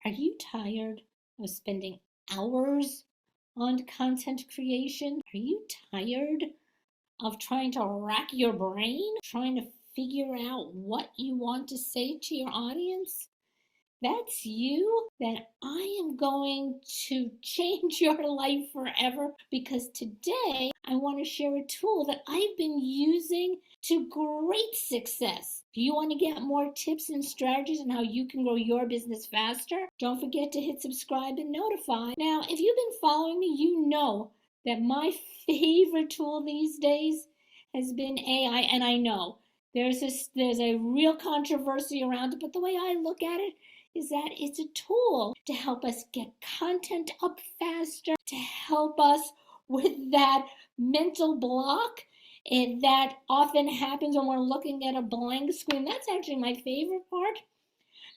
Are you tired of spending hours on content creation? Are you tired of trying to rack your brain, trying to figure out what you want to say to your audience? That's you, then I am going to change your life forever, because today I want to share a tool that I've been using to great success. Do you want to get more tips and strategies on how you can grow your business faster? Don't forget to hit subscribe and notify. Now, if you've been following me, you know that my favorite tool these days has been AI, and I know there's a real controversy around it, but the way I look at it is that it's a tool to help us get content up faster, to help us with that mental block that often happens when we're looking at a blank screen. That's actually my favorite part,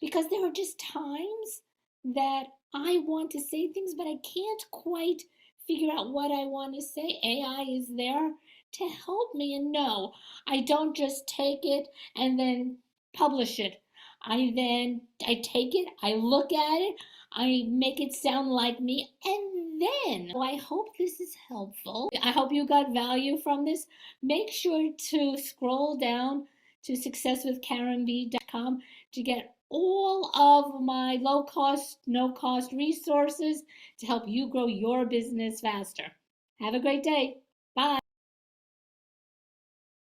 because there are just times that I want to say things, but I can't quite figure out what I want to say. AI is there to help me, and no, I don't just take it and then publish it. I take it, I look at it, I make it sound like me, and then I hope this is helpful. I hope you got value from this. Make sure to scroll down to successwithkarenb.com to get all of my low cost, no cost resources to help you grow your business faster. Have a great day. Bye.